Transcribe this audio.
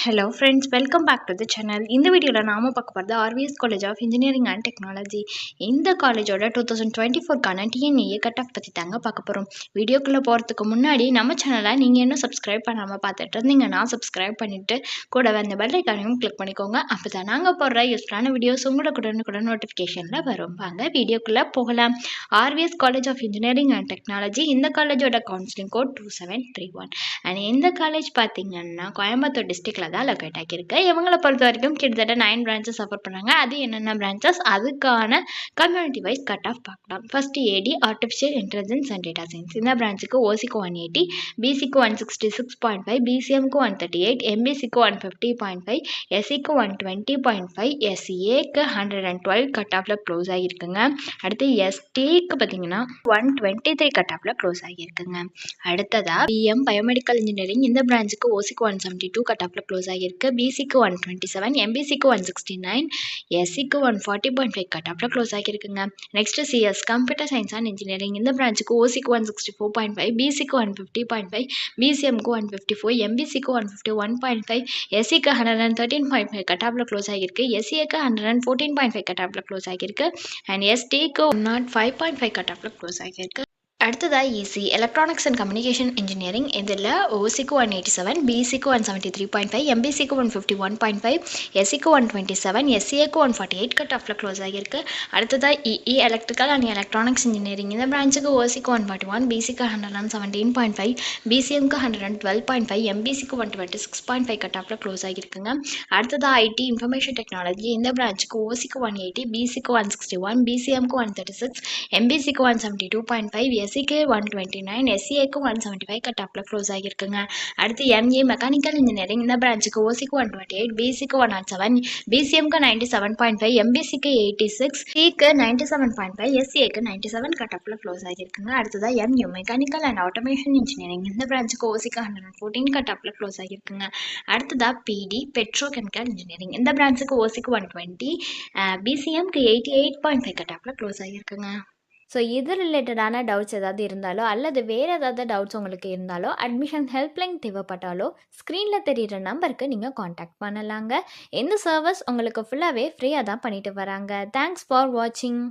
Hello friends, welcome back to the channel. இந்த வீடியோவில் நாம பார்க்க போகிறது RVS college of engineering and technology. இந்த காலேஜோட 2024 டிஎன்இஏ கட் ஆஃப் பற்றி தாங்க பார்க்க போகிறோம். வீடியோக்குள்ளே போகிறதுக்கு முன்னாடி நம்ம சேனலை நீங்கள் இன்னும் சப்ஸ்கிரைப் பண்ணாமல் பார்த்துட்டு இருந்தீங்கன்னா சப்ஸ்கிரைப் பண்ணிவிட்டு கூடவே அந்த பெல் ஐக்கானையும் கிளிக் பண்ணிக்கோங்க. அப்போ தான் நாங்கள் போடுற யூஸ்ஃபுல்லான வீடியோஸ் உடனுக்குடன் நோட்டிஃபிகேஷனில் வரும். வாங்க வீடியோக்குள்ளே போகலாம். RVS college of engineering and technology, இந்த காலேஜோட கவுன்சிலிங் கோட் 2731. அண்ட் இந்த காலேஜ் பார்த்தீங்கன்னா கோயம்புத்தூர் டிஸ்ட்ரிக்டில் தான் லொக்கேட் ஆகியிருக்கு. இவங்களை பொறுத்த வரைக்கும் கிட்டத்தட்ட 9 பிரான்ச்சஸ் சஃபர் பண்ணாங்க. அது என்னென்ன பிரான்ச்சஸ், அதுக்கான கம்யூனிட்டி வைஸ் கட் ஆஃப் பார்க்கலாம். First AD artificial intelligence and data science. இந்த பிரான்ச்சுக்கு ஓசிக்கு 180, பிசிக்கு 166.5, பிசிஎம்க்கு 138, எம்பிசிக்கு 150.5, எஸ்சிக்கு 120.5, எஸ்சிஏக்கு 112 கட் ஆஃபில் க்ளோஸ் ஆகியிருக்குங்க. அடுத்து எஸ்டிக்கு பார்த்தீங்கன்னா 123 கட் ஆஃபில் க்ளோஸ் ஆகியிருக்குங்க. அடுத்ததா பிஎம் பயோமெடிக்கல் இன்ஜினியரிங். இந்த பிரான்ச்சுக்கு ஓசிக்கு 172 கட் ஆஃபில் க்ளோஸ் ஆகியிருக்கு. பிசிக்கு 127, எம்பிசிக்கு 169, எஸ்சிக்கு 140.5 கட் ஆஃபில் க்ளோஸ் ஆகியிருக்குங்க. Next CS computer science and engineering. இந்த பிரான்ச்சுக்கு ஓசிக்கு 164.5, பிசிக்கு 150.5, பிசிஎம்க்கு 154, எம்பிசிக்கு 151.5, எஸ்சிக்கு 113.5 கட் ஆஃபில் க்ளோஸ் ஆகியிருக்கு. எஸ்சிஏக்கு 114.5 கட் ஆஃபில் க்ளோஸ் ஆகியிருக்கு. அண்ட் எஸ்டிக்கு 105.5 கட் ஆஃபில் க்ளோஸ் ஆகியிருக்கு. அடுத்ததாக EC electronics and communication engineering. இதில் ஓசிக்கு 187, பிசிக்கு 173.5, எம்பிசிக்கு 151.5, எஸ்சிக்கு 127, எஸ்சிஏக்கு 148 கட் ஆஃபில் க்ளோஸ் ஆகியிருக்கு. அடுத்ததாக EE electrical and electronics engineering. இந்த பிரான்ச்சுக்கு ஓசிக்கு 141, பிசிக்கு 117.5, பிசிஎம்க்கு 112.5, எம்பிசிக்கு 126.5 கட் ஆஃபில் க்ளோஸ் ஆகியிருக்குங்க. அடுத்ததாக ஐடி இன்ஃபர்மேஷன் டெக்னாலஜி. இந்த பிரான்ச்சுக்கு ஓசிக்கு 180, பிசிக்கு 161, பிசிஎம்க்கு 136, எம்பிசிக்கு 172.5, எஸ்சிக்கு 129, எஸ்சிஏக்கு 175 கட் ஆஃபில் க்ளோஸ் ஆகியிருக்குங்க. அடுத்து எம்ஏ மெக்கானிக்கல் இன்ஜினியரிங். இந்த பிரான்ச்சுக்கு ஓசிக்கு 128, பிசிக்கு 107, பிசிஎம்க்கு 97.5, எம்பிசிக்கு 86, சிக்கு 97.5, எஸ்சிஏக்கு 97 கட் ஆஃபில் க்ளோஸ் ஆகியிருக்குங்க. அடுத்ததாக mu mechanical and automation engineering. இந்த பிரான்ச்சுக்கு ஓசிக்கு 114 கட் ஆஃபில் க்ளோஸ் ஆகியிருக்குங்க. அடுத்ததாக பிடி பெட்ரோ கெமிக்கல் இன்ஜினியரிங். இந்த பிரான்ச்சுக்கு ஓசிக்கு 120, பிசிஎம்க்கு 88.5 கட் ஆஃபில் க்ளோஸ் ஆகியிருக்குங்க. ஸோ இது ரிலேட்டடான டவுட்ஸ் ஏதாவது இருந்தாலோ அல்லது வேறு ஏதாவது டவுட்ஸ் உங்களுக்கு இருந்தாலோ அட்மிஷன் ஹெல்ப்லைன் தேவைப்பட்டாலோ ஸ்க்ரீனில் தெரிகிற நம்பருக்கு நீங்கள் காண்டாக்ட் பண்ணலாங்க. இந்த சர்வீஸ் உங்களுக்கு ஃபுல்லாகவே ஃப்ரீயாக தான் பண்ணிட்டு வராங்க. தேங்க்ஸ் ஃபார் வாட்சிங்.